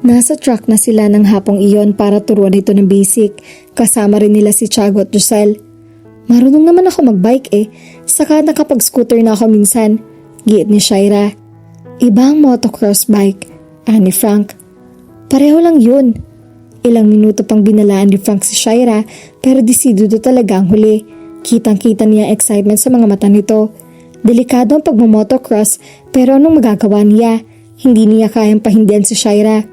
Nasa truck na sila ng hapong iyon para turuan ito ng basic. Kasama rin nila si Tiago at Giselle. Marunong naman ako magbike saka nakapag-scooter na ako minsan, giit ni Shaira. Ibang motocross bike, ani Frank. Pareho lang yun. Ilang minuto pang binalaan ni Frank si Shaira pero desidido talaga ang huli. Kitang-kita niya excitement sa mga mata nito. Delikado ang pagmamotocross pero anong magagawa niya? Hindi niya kayang pahindihan si Shaira.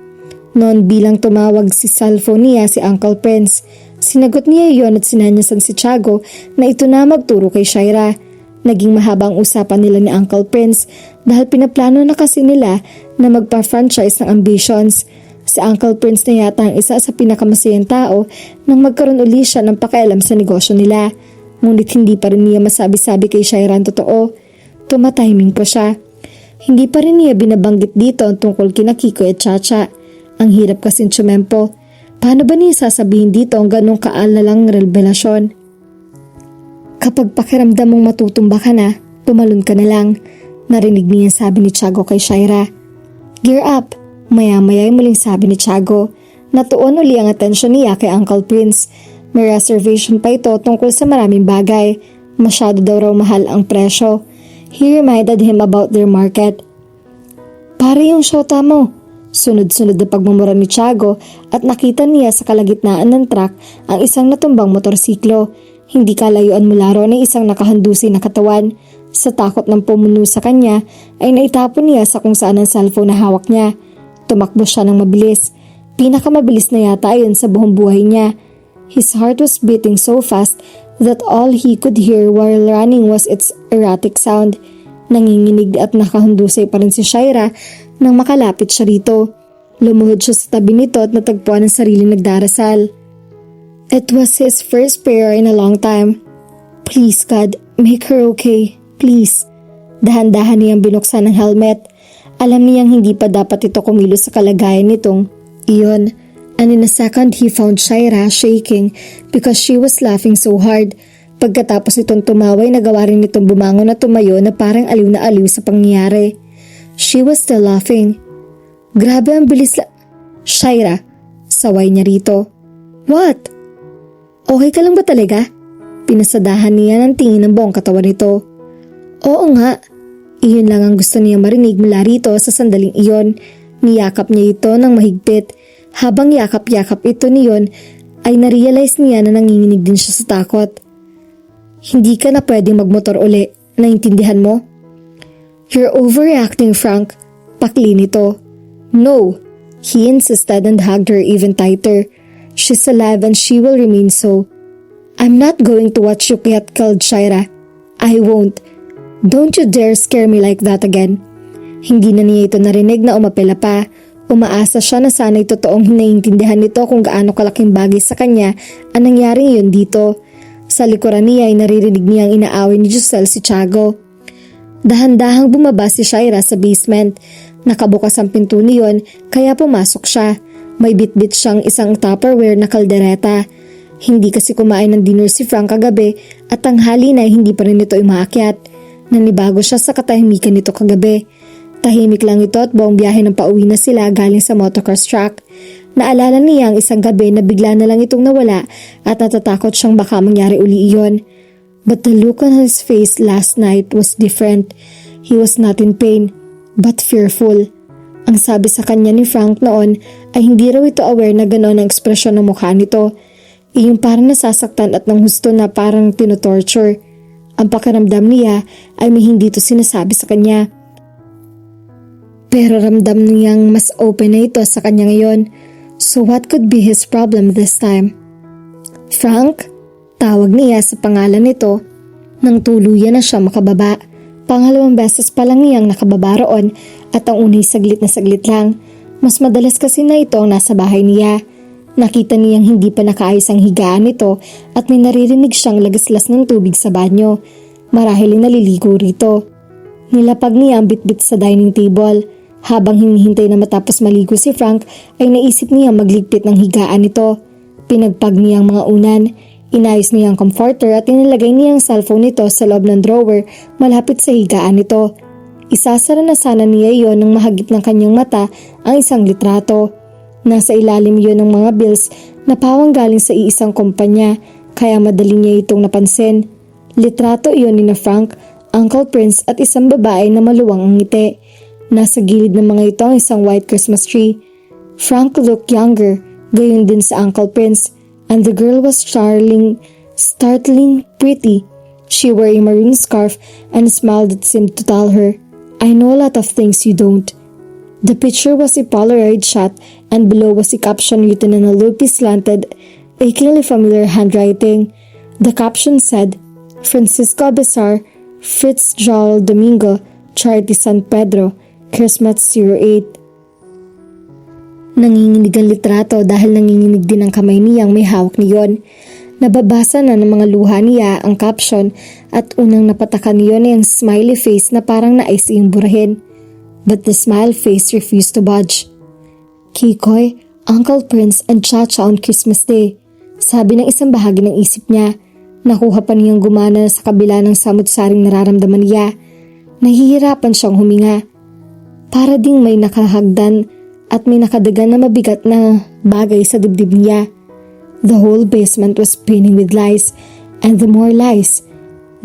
Noon bilang tumawag si cellphone niya si Uncle Prince. Sinagot niya iyon at sinanyasan si Tiago na ito na magturo kay Shaira. Naging mahaba ang usapan nila ni Uncle Prince dahil pinaplano na kasi nila na magpa-franchise ng Ambitions. Si Uncle Prince na yata ang isa sa pinakamasayang tao nang magkaroon uli siya ng pakialam sa negosyo nila. Ngunit hindi pa rin niya masabi-sabi kay Shaira ang totoo. Tumatahiming po siya. Hindi pa rin niya binabanggit dito ang tungkol kina Kiko at Chacha. Ang hirap kasing tsumempo. Paano ba niya sasabihin dito ang ganong kaalalang revelasyon? Kapag pakiramdam mong matutumba ka na, tumalon ka na lang. Narinig niya sabi ni Tiago kay Shaira. Gear up! Maya-maya ay muling sabi ni Tiago. Natuon uli ang atensyon niya kay Uncle Prince. May reservation pa ito tungkol sa maraming bagay. Masyado daw raw mahal ang presyo. He reminded him about their market. Pare yung shota mo. Sunod-sunod na pagmumura ni Tiago at nakita niya sa kalagitnaan ng truck ang isang natumbang motorsiklo. Hindi kalayuan mula ron ay isang nakahandusi na katawan. Sa takot ng pumuno sa kanya ay naitapon niya sa kung saan ang cellphone na hawak niya. Tumakbo siya ng mabilis. Pinakamabilis na yata ayon sa buong buhay niya. His heart was beating so fast that all he could hear while running was its erratic sound. Nanginginig at nakahandusay pa rin si Shaira nang makalapit siya rito. Lumuhod siya sa tabi nito at natagpuan ang sariling nagdarasal. It was his first prayer in a long time. Please God, make her okay. Please. Dahan-dahan niyang binuksan ang helmet. Alam niyang hindi pa dapat ito kumilos sa kalagayan nitong iyon. And in a second he found Shaira shaking because she was laughing so hard. Pagkatapos itong tumaway, nagawa rin itong bumangon at tumayo na parang aliw na aliw sa pangyayari. She was still laughing. Grabe ang bilis Shaira, saway niya rito. What? Okay ka lang ba talaga? Pinasadahan niya ng tingin ng buong katawan nito. Oo nga. Iyon lang ang gusto niya marinig mula rito sa sandaling iyon. Niyakap niya ito ng mahigpit. Habang yakap-yakap ito niyon, ay narealize niya na nanginginig din siya sa takot. Hindi ka na pwedeng magmotor uli, naintindihan mo? You're overreacting, Frank. Pakli nito. No, he insisted and hugged her even tighter. She's alive and she will remain so. I'm not going to watch you get killed, Shaira. I won't. Don't you dare scare me like that again. Hindi na niya ito narinig na umapela pa. Umaasa siya na sana'y totoong hinaiintindihan nito kung gaano kalaking bagay sa kanya ang nangyaring iyon dito. Sa likuran niya ay naririnig niyang inaaway ni Giselle si Tiago. Dahan-dahang bumaba si Shaira sa basement. Nakabukas ang pinto niyon kaya pumasok siya. May bitbit siyang isang Tupperware na kaldereta. Hindi kasi kumain ng dinner si Frank kagabi at tanghali na hindi pa rin ito umaakyat. Nanibago siya sa katahimikan nito kagabi. Tahimik lang ito at buong biyahe ng pauwi na sila galing sa motocross track. Naalala niya ang isang gabi na bigla na lang itong nawala at natatakot siyang baka mangyari uli iyon. But the look on his face last night was different. He was not in pain, but fearful. Ang sabi sa kanya ni Frank noon ay hindi raw ito aware na gano'n ang ekspresyon ng mukha nito. Iyong parang nasasaktan at nang husto na parang tinotorture. Ang pakiramdam niya ay may hindi ito sinasabi sa kanya. Pero ramdam niyang mas open na ito sa kanya ngayon. So what could be his problem this time? Frank? Tawag niya sa pangalan nito. Nang tuluyan na siya makababa. Pangalawang beses pa lang niyang nakababa roon at ang unay saglit na saglit lang. Mas madalas kasi na ito ang nasa bahay niya. Nakita niyang hindi pa nakaayos ang higaan nito at may naririnig siyang lagaslas ng tubig sa banyo. Marahil ay naliligo rito. Nilapag niya ang bitbit sa dining table. Habang hinihintay na matapos maligo si Frank ay naisip niya magligpit ng higaan nito. Pinagpag niya ang mga unan. Inayos niya ang comforter at inilagay niya ang cellphone nito sa loob ng drawer malapit sa higaan nito. Isasara na sana niya iyon nang mahagip ng kanyang mata ang isang litrato. Nasa ilalim yun ng mga bills na pawang galing sa iisang kumpanya kaya madali niya itong napansin. Litrato iyon ni na Frank, Uncle Prince at isang babae na maluwang ang ngiti. Nasa gilid ng mga ito ang isang white Christmas tree. Frank looked younger, gayon din sa Uncle Prince, and the girl was startling pretty. She wore a maroon scarf and a smile that seemed to tell her, "I know a lot of things you don't." The picture was a Polaroid shot and below was a caption written in a loopy slanted, achingly familiar handwriting. The caption said, "Francisco Besar, Fitzgerald Domingo, Charity San Pedro, Christmas 08." Nanginginig ang litrato dahil nanginginig din ang kamay niyang may hawak niyon. Nababasa na ng mga luha niya ang caption at unang napatakan niyon ay ang smiley face na parang nais iyong burahin. But the smile face refused to budge. "Kikoy, Uncle Prince and Chacha on Christmas Day," sabi ng isang bahagi ng isip niya. Nakuha pa niyang gumana sa kabila ng samot-saring nararamdaman niya. Nahihirapan siyang huminga. Para ding may nakahagdan at may nakadagan na mabigat na bagay sa dibdib niya. The whole basement was spinning with lies, and the more lies,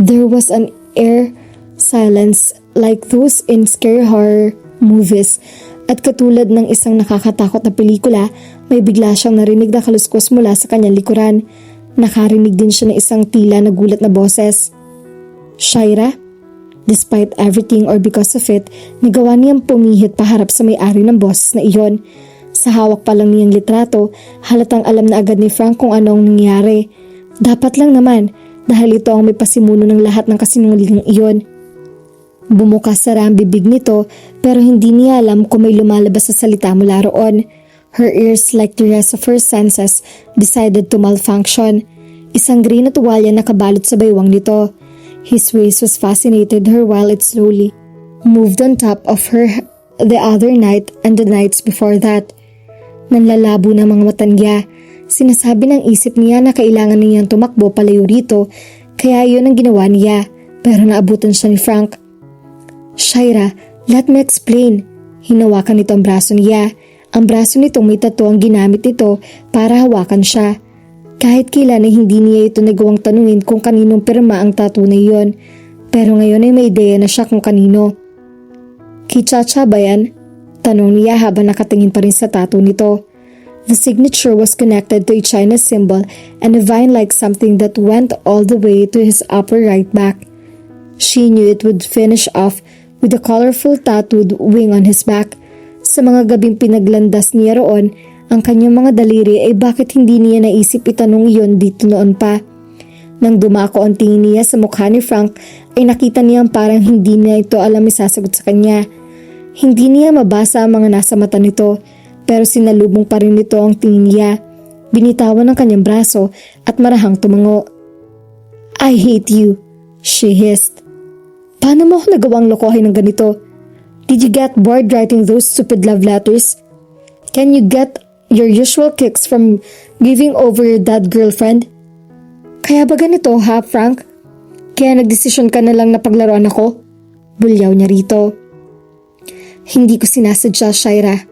there was an air silence like those in scary horror movies. At katulad ng isang nakakatakot na pelikula, may bigla siyang narinig na kaluskos mula sa kanyang likuran. Nakarinig din siya ng isang tila na gulat na boses. "Shaira?" Despite everything or because of it, nagawa niyang pumihit paharap sa may-ari ng boses na iyon. Sa hawak pa lang niyang litrato, halatang alam na agad ni Frank kung ano ang nangyari. Dapat lang naman, dahil ito ang may pasimuno ng lahat ng kasinungalingang iyon. Bumukas sara ang bibig nito pero hindi niya alam kung may lumalabas sa salita mula roon. Her ears, like the rest of her senses, decided to malfunction. Isang green na tuwalya nakabalot sa baywang nito. His waist was fascinated her while it slowly moved on top of her the other night and the nights before that. Nanlalabo na mga mata niya. Sinasabi ng isip niya na kailangan niyang tumakbo palayo rito kaya yun ang ginawa niya pero naabutan siya ni Frank. "Shaira, let me explain." Hinawakan nito ang braso niya. Ang braso nitong may tattoo ang ginamit nito para hawakan siya. Kahit kailan ay hindi niya ito nagawang tanungin kung kaninong pirma ang tattoo na iyon. Pero ngayon ay may ideya na siya kung kanino. "Kay Chacha ba yan?" Tanong niya habang nakatingin pa rin sa tattoo nito. The signature was connected to a China symbol and a vine like something that went all the way to his upper right back. She knew it would finish off with a colorful tattooed wing on his back. Sa mga gabing pinaglandas niya roon, ang kanyang mga daliri ay bakit hindi niya naisip itanong iyon dito noon pa. Nang dumako ang tingin niya sa mukha ni Frank, ay nakita niyang parang hindi niya ito alam isasagot sa kanya. Hindi niya mabasa ang mga nasa mata nito, pero sinalubong pa rin nito ang tingin niya. Binitawan ang kanyang braso at marahang tumango. "I hate you," she hissed. "Paano mo ako nagawang lokohin ng ganito? Did you get bored writing those stupid love letters? Can you get your usual kicks from giving over your dead girlfriend? Kaya ba ganito ha, Frank? Kaya nagdesisyon ka na lang na paglaruan ako?" Bulyaw niya rito. "Hindi ko sinasadya, Shaira.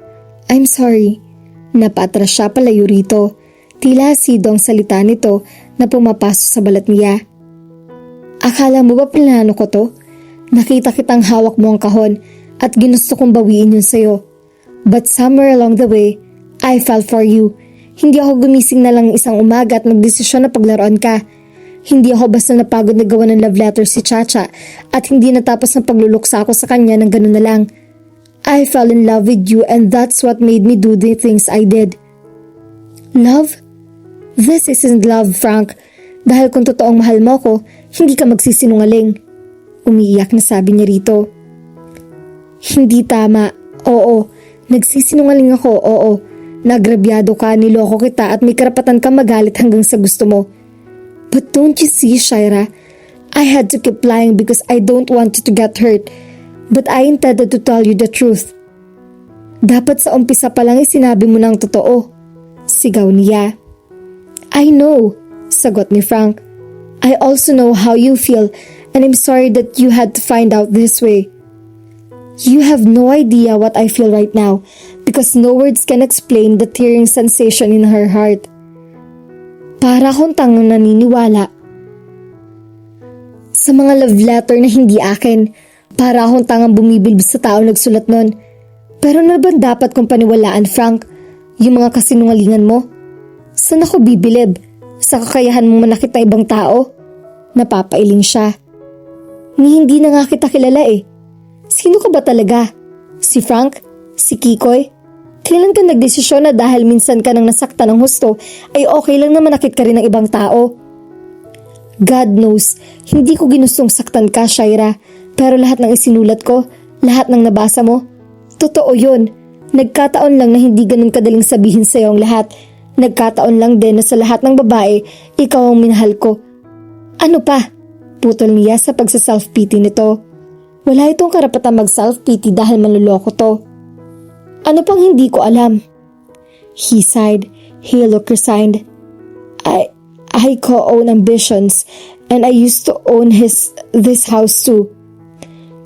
I'm sorry." Napatras siya palayo rito. Tila asido ang salita nito na pumapasok sa balat niya. "Akala mo ba planano ko to? Nakita kitang hawak mo ang kahon at ginusto kong bawiin yun sa'yo. But somewhere along the way, I fell for you. Hindi ako gumising na lang isang umaga at nagdesisyon na paglaruan ka. Hindi ako basta napagod na gawa ng love letter si Chacha at hindi natapos ng pagluluksa ko sa kanya ng ganun na lang. I fell in love with you and that's what made me do the things I did." "Love? This isn't love, Frank. Dahil kung totoong mahal mo ko, hindi ka magsisinungaling." Umiiyak na sabi niya rito. "Hindi tama. Oo, nagsisinungaling ako, oo. Nagrabyado ka, niloko kita at may karapatan kang magalit hanggang sa gusto mo. But don't you see, Shaira? I had to keep lying because I don't want you to get hurt. But I intended to tell you the truth." "Dapat sa umpisa pa lang sinabi mo ng totoo." Sigaw niya. "I know," sagot ni Frank. "I also know how you feel and I'm sorry that you had to find out this way." You have no idea what I feel right now because no words can explain the tearing sensation in her heart. Para akong tangang naniniwala sa mga love letter na hindi akin. Para akong tangang bumibilib sa tao nagsulat nun. Pero na ba dapat kong paniwalaan, Frank? Yung mga kasinungalingan mo? Saan ako bibilib? Sa kakayahan mong manakit na ibang tao? Napapailing siya. Ni hindi na nga kita kilala eh. Sino ka ba talaga? Si Frank? Si Kikoy? Kailan ka nagdesisyon na dahil minsan ka nang nasaktan ng husto ay okay lang na manakit ka rin ng ibang tao? God knows, hindi ko ginustong saktan ka, Shaira. Pero lahat ng isinulat ko, lahat ng nabasa mo, totoo yun. Nagkataon lang na hindi ganun kadaling sabihin sa'yo ang lahat. Nagkataon lang din na sa lahat ng babae, ikaw ang minahal ko. Ano pa? Putol niya sa pagsa-self-pity nito. Wala itong karapatan mag-self-pity dahil manluloko to. Ano pang hindi ko alam? He sighed. He looked resigned. I co-own ambitions and I used to own this house too.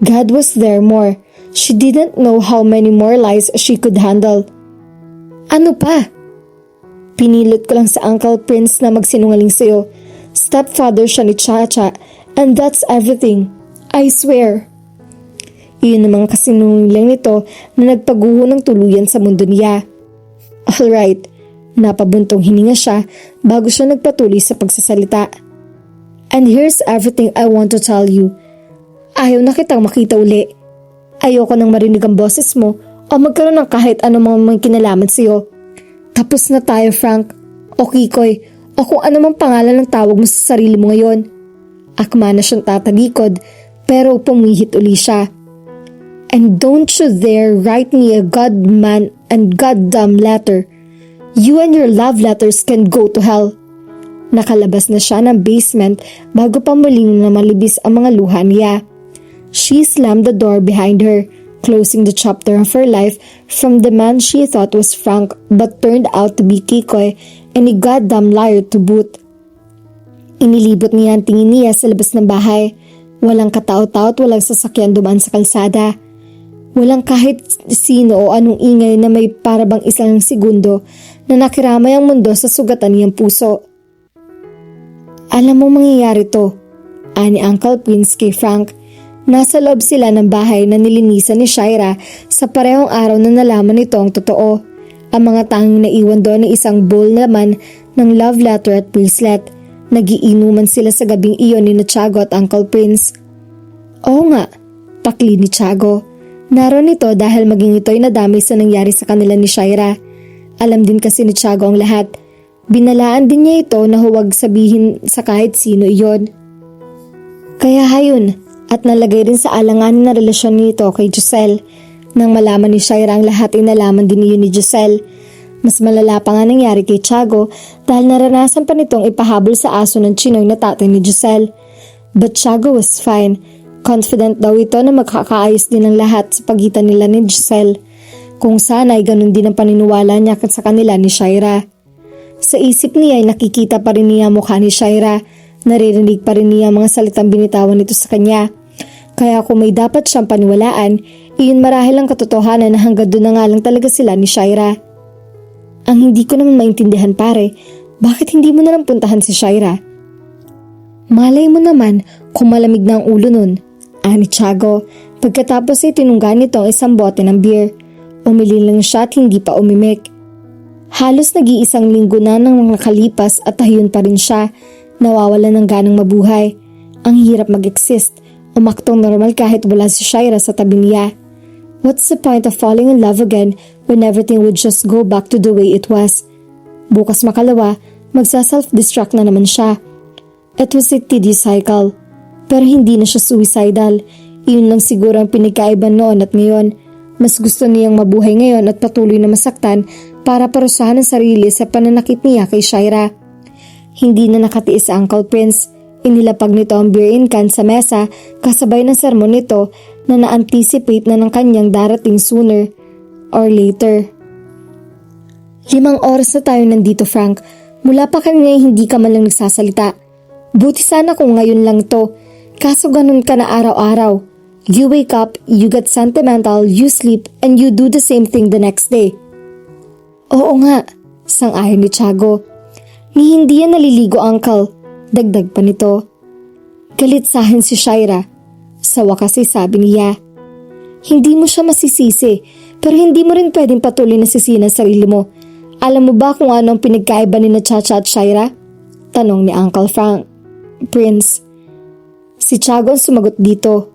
God was there more. She didn't know how many more lies she could handle. Ano pa? Pinilot ko lang sa Uncle Prince na magsinungaling sa'yo. Stepfather siya ni Chacha and that's everything. I swear. Iyon ang mga kasinungaling nito na nagpaguho ng tuluyan sa mundo niya. Alright, napabuntong hininga siya bago siya nagpatuloy sa pagsasalita. And here's everything I want to tell you. Ayaw na kitang makita uli. Ayoko nang marinig ang boses mo o magkaroon ng kahit anong mga kinalaman sa'yo. Tapos na tayo, Frank. O Kikoy, o kung ano mang pangalan ng tawag mo sa sarili mo ngayon. Akma na siyang tatalikod pero pumihit uli siya. And don't you dare write me a godman and goddamn letter. You and your love letters can go to hell. Nakalabas na siya ng basement bago pa muling na malibis ang mga luha niya. She slammed the door behind her, closing the chapter of her life from the man she thought was Frank but turned out to be Kikoy and a goddamn liar to boot. Inilibot niya ang tingin niya sa labas ng bahay. Walang katao-tao at walang sasakyan dumaan sa kalsada. Walang kahit sino o anong ingay na may parabang isang segundo na nakiramay ang mundo sa sugatan niyang puso. Alam mo mangyayari to, ani Uncle Prince kay Frank. Nasa loob sila ng bahay na nilinisan ni Shaira sa parehong araw na nalaman nito ang totoo. Ang mga tanging naiwan doon ay isang bowl naman ng love letter at bracelet. Nagiinuman sila sa gabing iyon ni Tiago at Uncle Prince. Oo nga, pakli ni Tiago. Naroon ito dahil maging ito'y nadamay sa nangyari sa kanila ni Shaira. Alam din kasi ni Tiago ang lahat. Binalaan din niya ito na huwag sabihin sa kahit sino iyon. Kaya hayon, at nalagay rin sa alanganin na relasyon nito kay Giselle. Nang malaman ni Shaira ang lahat ay nalaman din iyon ni Giselle. Mas malala pa nga nangyari kay Tiago dahil naranasan pa nitong ipahabol sa aso ng Chinoy na tatay ni Giselle. But Tiago was fine. Confident daw ito na magkakaayos din ang lahat sa pagitan nila ni Giselle. Kung sana ay ganun din ang paniniwala niya sa kanila ni Shaira. Sa isip niya ay nakikita pa rin niya mukha ni Shaira. Naririnig pa rin niya mga salitang binitawan nito sa kanya. Kaya kung may dapat siyang paniwalaan, iyon marahil ang katotohanan na hanggang doon na nga lang talaga sila ni Shaira. Ang hindi ko naman maintindihan pare, bakit hindi mo na lang puntahan si Shaira? Malay mo naman kung malamig na ang ulo nun, ani Tiago. Pagkatapos ay tinungga nito ang isang bote ng beer. Umili lang siya at hindi pa umimik. Halos nag-iisang linggo na nang nakalipas at tahiyon pa rin siya. Nawawalan ng ganang mabuhay. Ang hirap mag-exist. Umaktong normal kahit wala si Shaira sa tabi niya. What's the point of falling in love again when everything would just go back to the way it was? Bukas makalawa, magsa-self-destruct na naman siya. It was a tedious cycle. Pero hindi na siya suicidal. Iyon lang siguro ang pinagkaiba noon at ngayon. Mas gusto niyang mabuhay ngayon at patuloy na masaktan para parusahan ang sarili sa pananakit niya kay Shaira. Hindi na nakatiis sa Uncle Prince. Inilapag nito ang beer in can sa mesa kasabay ng sermon nito na na-anticipate na ng kanyang darating sooner or later. 5 oras na tayo nandito, Frank. Mula pa kanina hindi ka man lang nagsasalita. Buti sana kung ngayon lang to. Kaso ganun ka na araw-araw. You wake up, you get sentimental, you sleep, and you do the same thing the next day. Oo nga, sang-ayon ni Tiago. Ni hindi yan naliligo, Uncle. Dagdag pa nito. Galit sa akin si Shaira. Sa wakas ay sabi niya. Hindi mo siya masisisi, pero hindi mo rin pwedeng patuloy na sisihin ang sarili mo. Alam mo ba kung ano ang pinagkaiba ni na Chacha at Shaira? Tanong ni Uncle Prince. Si Tiago ang sumagot dito.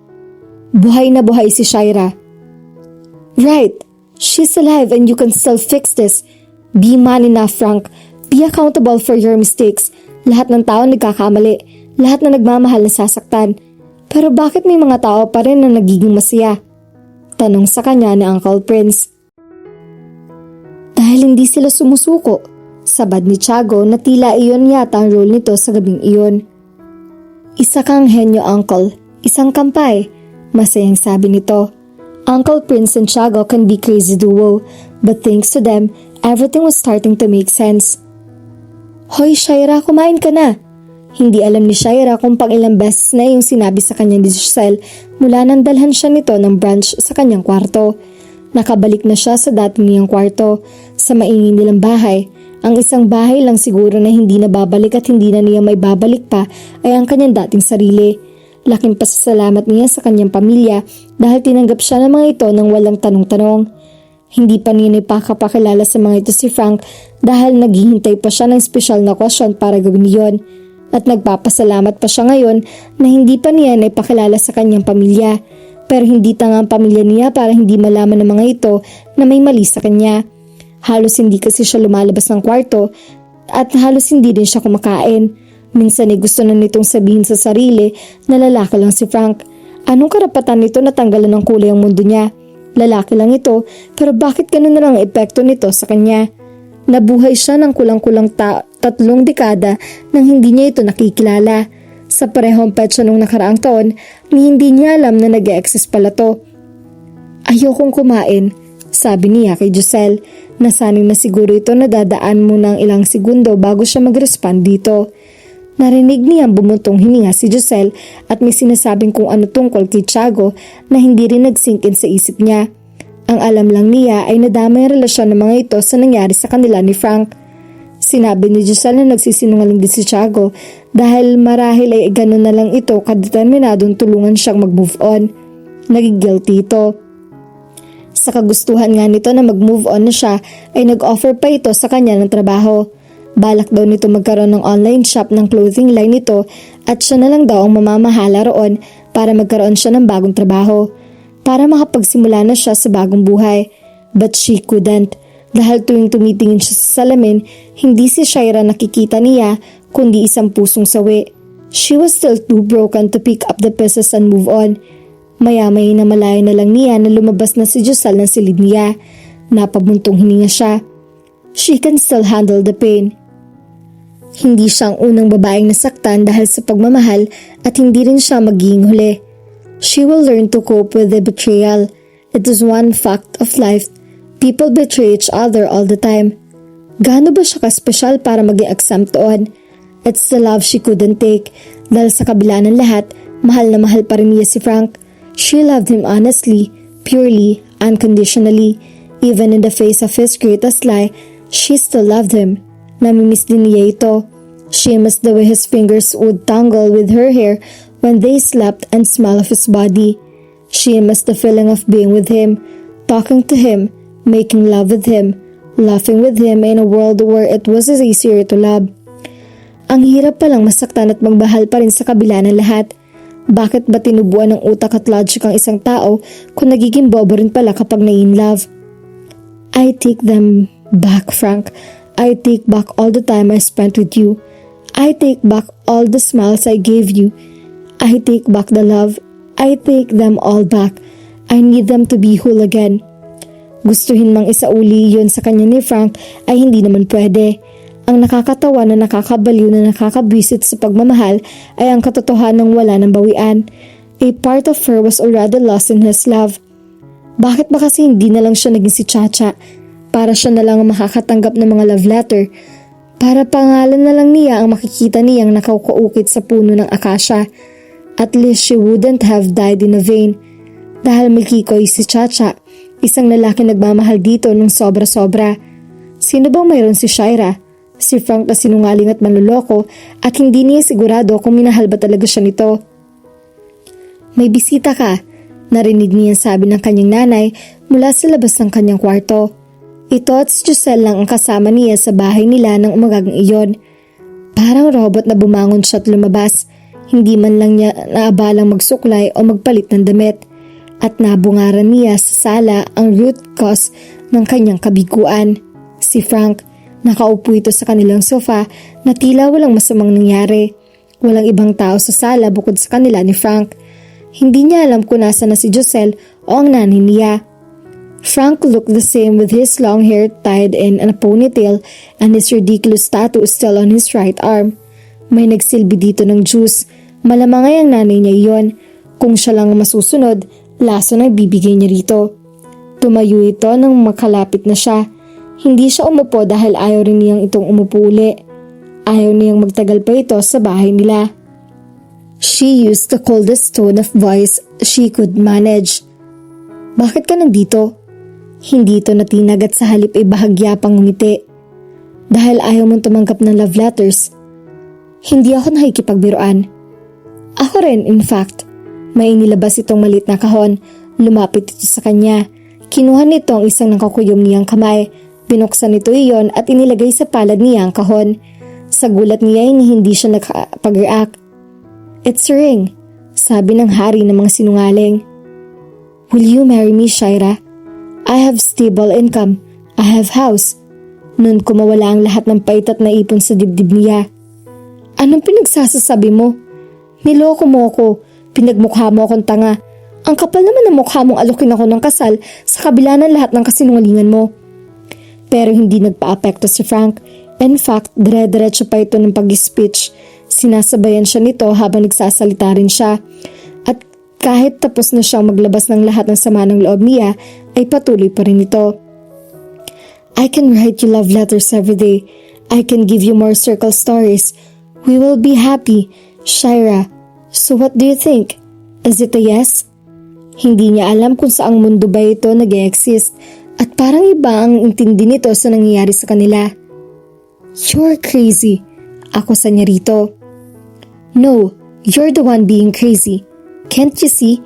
Buhay na buhay si Shaira. Right, she's alive and you can still fix this. Be man enough, Frank. Be accountable for your mistakes. Lahat ng tao nagkakamali. Lahat na nagmamahal na sasaktan. Pero bakit may mga tao pa rin na nagiging masaya? Tanong sa kanya ni Uncle Prince. Dahil hindi sila sumusuko. Sabad ni Tiago na tila iyon yata ang role nito sa gabing iyon. Isa kang henyo, Uncle. Isang kampay. Masayang sabi nito. Uncle Prince and Tiago can be crazy duo, but thanks to them, everything was starting to make sense. Hoy Shaira, kumain ka na. Hindi alam ni Shaira kung pang ilang beses na yung sinabi sa kanya ni Giselle mula nang dalhan siya nito ng brunch sa kanyang kwarto. Nakabalik na siya sa dating niyang kwarto, sa maingay nilang bahay. Ang isang bahay lang siguro na hindi na babalik at hindi na niya may babalik pa ay ang kanyang dating sarili. Laking pasasalamat niya sa kanyang pamilya dahil tinanggap siya ng mga ito nang walang tanong-tanong. Hindi pa niya ipakapakilala sa mga ito si Frank dahil naghihintay pa siya ng espesyal na okasyon para gawin iyon. At nagpapasalamat pa siya ngayon na hindi pa niya naipakilala sa kanyang pamilya. Pero hindi tanga ang pamilya niya para hindi malaman ng mga ito na may mali sa kanya. Halos hindi kasi siya lumalabas ng kwarto at halos hindi din siya kumakain. Minsan ay gusto na nitong sabihin sa sarili na lalaki lang si Frank. Anong karapatan nito na tanggalan ng kulay ang mundo niya? Lalaki lang ito, pero bakit ganun na lang ang epekto nito sa kanya? Nabuhay siya ng kulang-kulang 3 dekada nang hindi niya ito nakikilala. Sa parehong petsa nung nakaraang taon, ni hindi niya alam na nag-e-exist pala to. Ayokong kumain, sabi niya kay Giselle. Nasanay na siguro ito na dadaan muna ng ilang segundo bago siya mag-respond dito. Narinig niyang bumuntong hininga si Giselle at may sinasabing kung ano tungkol kay Tiago na hindi rin nag-sink in sa isip niya. Ang alam lang niya ay nadama ang relasyon ng mga ito sa nangyari sa kanila ni Frank. Sinabi ni Giselle na nagsisinungaling din si Tiago dahil marahil ay gano'n na lang ito kadeterminadong tulungan siyang mag-move on. Naging-guilty ito. Sa kagustuhan nga nito na mag-move on na siya ay nag-offer pa ito sa kanya ng trabaho. Balak daw nito magkaroon ng online shop ng clothing line nito at siya na lang daw ang mamamahala roon para magkaroon siya ng bagong trabaho. Para makapagsimula na siya sa bagong buhay. But she couldn't dahil tuwing tumitingin siya sa salamin, hindi si Shaira nakikita niya kundi isang pusong sawi. She was still too broken to pick up the pieces and move on. Maya-maya na malaya na lang niya na lumabas na si Giselle ng silid niya. Napabuntong hininga siya. She can still handle the pain. Hindi siya ang unang babaeng nasaktan dahil sa pagmamahal at hindi rin siya magiging huli. She will learn to cope with the betrayal. It is one fact of life. People betray each other all the time. Gaano ba siya ka-special para maging exempt doon? It's the love she couldn't take dahil sa kabila ng lahat, mahal na mahal pa rin niya si Frank. She loved him honestly, purely, unconditionally. Even in the face of his greatest lie, she still loved him. Namimiss din niya ito. She missed the way his fingers would tangle with her hair when they slept and smell of his body. She missed the feeling of being with him, talking to him, making love with him, laughing with him in a world where it was easier to love. Ang hirap palang masaktan at magbahal pa rin sa kabila ng lahat. Bakit ba tinubuan ng utak at logic ang isang tao kung nagiging bobo rin pala kapag na-in love? I take them back, Frank. I take back all the time I spent with you. I take back all the smiles I gave you. I take back the love. I take them all back. I need them to be whole again. Gustuhin mang isauli yun sa kanya ni Frank ay hindi naman pwede. Ang nakakatawa na nakakabaliw na nakakabwisit sa pagmamahal ay ang katotohanang wala ng bawian. A part of her was already lost in his love. Bakit ba kasi hindi na lang siya naging si Chacha? Para siya na lang ang makakatanggap ng mga love letter. Para pangalan na lang niya ang makikita niyang nakauukit sa puno ng akasya. At least she wouldn't have died in a vain. Dahil may Kikoy si Chacha, isang lalaki nagmamahal dito ng sobra-sobra. Sino bang mayroon si Shaira? Si Frank na sinungaling at manloloko at hindi niya sigurado kung minahal ba talaga siya nito. May bisita ka, narinig niya sabi ng kanyang nanay mula sa labas ng kanyang kwarto. Ito at si Giselle lang ang kasama niya sa bahay nila ng umagang iyon. Parang robot na bumangon siya at lumabas. Hindi man lang niya naabalang magsuklay o magpalit ng damit. At nabungaran niya sa sala ang root cause ng kanyang kabiguan. Si Frank, nakaupo ito sa kanilang sofa na tila walang masamang nangyari. Walang ibang tao sa sala bukod sa kanila ni Frank. Hindi niya alam kung nasa na si Giselle o ang nanay niya. Frank looked the same with his long hair tied in a ponytail and his ridiculous tattoo still on his right arm. May nagsilbi dito ng juice. Malamang ay ang nanay niya iyon. Kung siya lang masusunod, laso na ibibigay niya rito. Tumayo ito nang makalapit na siya. Hindi siya umupo dahil ayaw rin niyang itong umupo uli. Ayaw niyang magtagal pa ito sa bahay nila. She used the coldest tone of voice she could manage. Bakit ka nandito? Hindi ito natinag at sa halip ay bahagya pang ngumiti. Dahil ayaw mong tumanggap ng love letters. Hindi ako nakikipagbiruan. Ako rin, in fact. May inilabas itong malit na kahon. Lumapit ito sa kanya. Kinuha nito ang isang nakakuyom niyang kamay. Binuksan nito iyon at inilagay sa palad niya ang kahon. Sa gulat niya ay hindi siya nakapag-react. It's a ring, sabi ng hari ng mga sinungaling. Will you marry me, Shaira? I have stable income. I have house. Noon ko mawala ang lahat ng pait at naipon sa dibdib niya. Anong pinagsasasabi mo? Niloko mo ako. Pinagmukha mo akong tanga. Ang kapal naman ng mukha mong alukin ako ng kasal sa kabila ng lahat ng kasinungalingan mo. Pero hindi nagpa-apekto si Frank. In fact, dire-diretso pa ito ng pag-speech. Sinasabayan siya nito habang nagsasalita rin siya. At kahit tapos na siyang maglabas ng lahat ng sama ng loob niya, ay patuloy pa rin ito. I can write you love letters every day. I can give you more circle stories. We will be happy, Shaira. So what do you think? Is it a yes? Hindi niya alam kung saang mundo ba ito nag-exist at parang iba ang intindi nito sa nangyayari sa kanila. You're crazy. Ako sa niya rito. No, you're the one being crazy. Can't you see?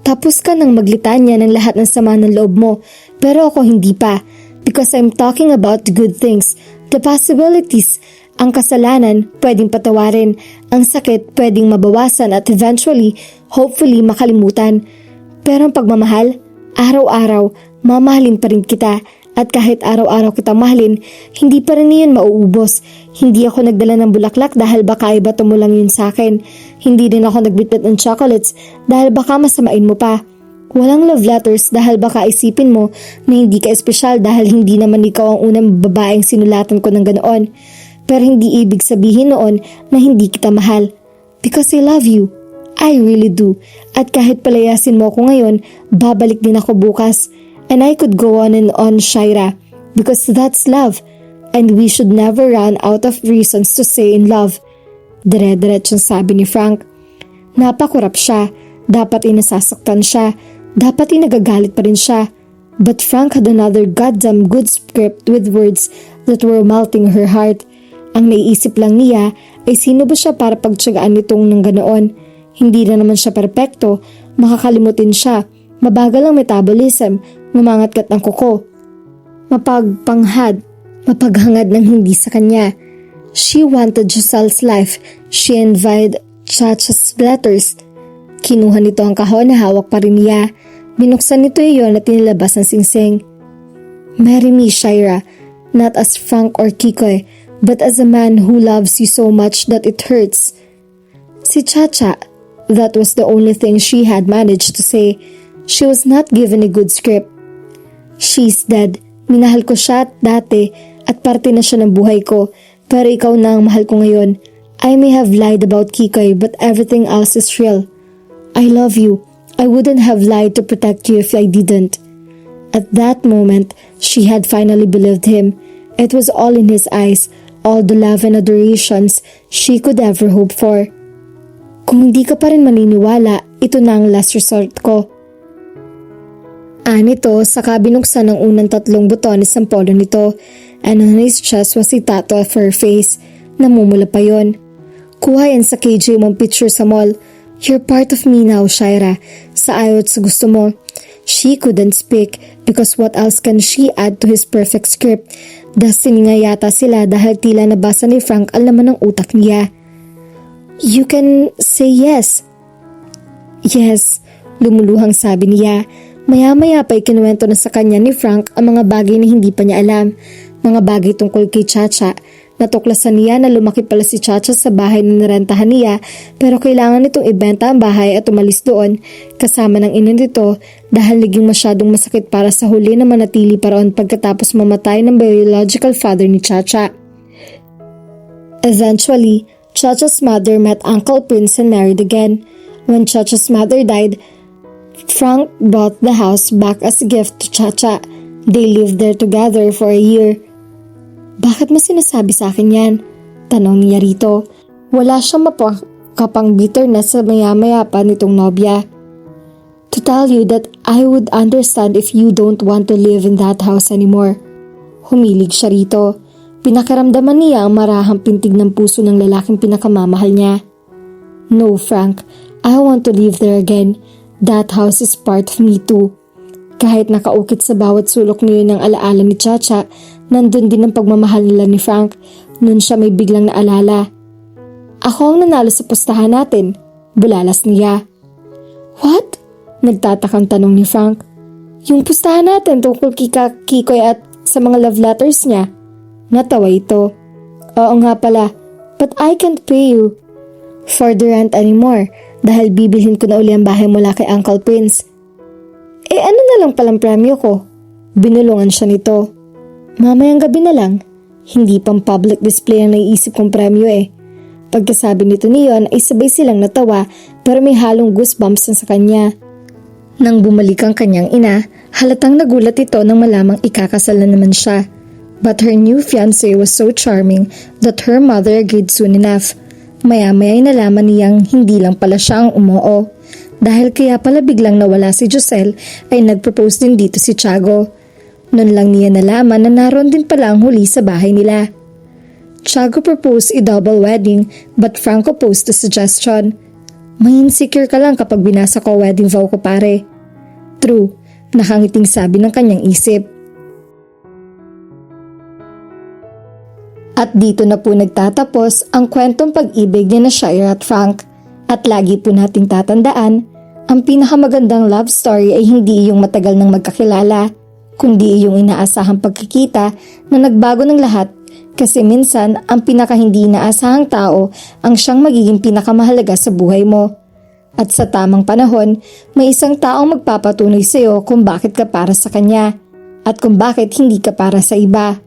Tapos ka nang maglitanya ng lahat ng sama ng loob mo, pero ako hindi pa. Because I'm talking about the good things, the possibilities. Ang kasalanan, pwedeng patawarin. Ang sakit, pwedeng mabawasan at eventually, hopefully makalimutan. Pero ang pagmamahal, araw-araw, mamahalin pa rin kita. At kahit araw-araw kitang mahalin, hindi pa rin yun mauubos. Hindi ako nagdala ng bulaklak dahil baka iba tumulang yun sa akin. Hindi din ako nagbitbit ng chocolates dahil baka masamain mo pa. Walang love letters dahil baka isipin mo na hindi ka espesyal dahil hindi naman ikaw ang unang babaeng sinulatan ko ng ganoon. Pero hindi ibig sabihin noon na hindi kita mahal. Because I love you. I really do. At kahit palayasin mo ako ngayon, babalik din ako bukas. And I could go on and on, Shaira, because that's love. And we should never run out of reasons to stay in love. Dire-diretsong sabi ni Frank. Napakurap siya. Dapat inasasaktan siya. Dapat inagagalit pa rin siya. But Frank had another goddamn good script with words that were melting her heart. Ang naiisip lang niya ay sino ba siya para pagtiyagaan nitong ng ganoon. Hindi na naman siya perpekto. Makakalimutin siya. Mabagal ang metabolism. Mamangatkat ng kuko. Mapagpanghad. Mapaghangad ng hindi sa kanya. She wanted Giselle's life. She envied Chacha's letters. Kinuha nito ang kahon na hawak pa rin niya. Binuksan nito iyon at tinilabas ang singsing. Marry me, Shaira. Not as Frank or Kikoy, but as a man who loves you so much that it hurts. Si Chacha, that was the only thing she had managed to say. She was not given a good script. She's dead. Minahal ko siya dati at parte na siya ng buhay ko. Pero ikaw na ang mahal ko ngayon. I may have lied about Kikoy but everything else is real. I love you. I wouldn't have lied to protect you if I didn't. At that moment, she had finally believed him. It was all in his eyes, all the love and adorations she could ever hope for. Kung hindi ka pa rin maniniwala, ito na ang last resort ko. Nito, saka binuksan ng unang 3 butones ng polo nito, and on his chest was a tattoo of her face. Namumula pa yon. Kuha yan sa KJ mong picture sa mall. You're part of me now, Shaira. Sa ayaw at sa gusto mo. She couldn't speak because what else can she add to his perfect script? Destiny nga yata sila dahil tila nabasa ni Frank ang laman ng utak niya. You can say yes. Yes, lumuluhang sabi niya. Maya-maya pa'y kinuwento na sa kanya ni Frank ang mga bagay na hindi pa niya alam. Mga bagay tungkol kay Chacha. Natuklasan niya na lumaki pala si Chacha sa bahay na narentahan niya pero kailangan nitong ibenta ang bahay at umalis doon kasama ng ina nito dahil naging masyadong masakit para sa huli na manatili pa roon pagkatapos mamatay ng biological father ni Chacha. Eventually, Chacha's mother met Uncle Prince and married again. When Chacha's mother died, Frank bought the house back as a gift to Chacha. They lived there together for a year. Bakit mo sinasabi sa akin yan? Tanong niya rito. Wala siyang mapakapang bitterness sa maya-maya pa nitong nobya. To tell you that I would understand if you don't want to live in that house anymore. Humilig siya rito. Pinakiramdaman niya ang marahang pintig ng puso ng lalaking pinakamamahal niya. No, Frank. I want to live there again. That house is part of me too. Kahit nakaukit sa bawat sulok niyo ng alaala ni Chacha, nandun din ang pagmamahal nila ni Frank. Noon siya may biglang naalala. Ako ang nanalo sa pustahan natin. Bulalas niya. What? Nagtatakang tanong ni Frank. Yung pustahan natin tungkol kika Kikoy at sa mga love letters niya. Natawa ito. Oo nga pala. But I can't pay you for the rent anymore dahil bibilhin ko na uli ang bahay mula kay Uncle Prince. Ano na lang palang premyo ko? Binulungan siya nito. Mamayang gabi na lang. Hindi pang public display ang naiisip kong premyo eh. Pagkasabi nito niyon ay sabay silang natawa pero may halong goosebumps na sa kanya. Nang bumalik ang kanyang ina, halatang nagulat ito nang malamang ikakasal na naman siya. But her new fiancé was so charming that her mother agreed soon enough. Maya-maya ay nalaman niyang hindi lang pala siya ang umoo. Dahil kaya pala biglang nawala si Josel ay nag-propose din dito si Tiago. Noon lang niya nalaman na naroon din pala ang huli sa bahay nila. Tiago proposed a double wedding but Frank opposed the suggestion. May insecure ka lang kapag binasa ko wedding vow ko pare. True, nakangiting sabi ng kanyang isip. At dito na po nagtatapos ang kwentong pag-ibig ni Shaira at Frank. At lagi po nating tatandaan, ang pinakamagandang love story ay hindi iyong matagal nang magkakilala, kundi iyong inaasahang pagkikita na nagbago ng lahat kasi minsan ang pinaka hindi inaasahang tao ang siyang magiging pinakamahalaga sa buhay mo. At sa tamang panahon, may isang taong magpapatunay sa iyo kung bakit ka para sa kanya at kung bakit hindi ka para sa iba.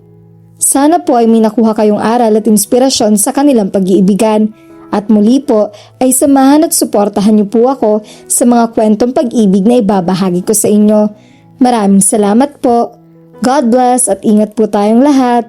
Sana po ay may nakuha kayong aral at inspirasyon sa kanilang pag-iibigan. At muli po ay samahan at suportahan niyo po ako sa mga kwentong pag-ibig na ibabahagi ko sa inyo. Maraming salamat po. God bless at ingat po tayong lahat.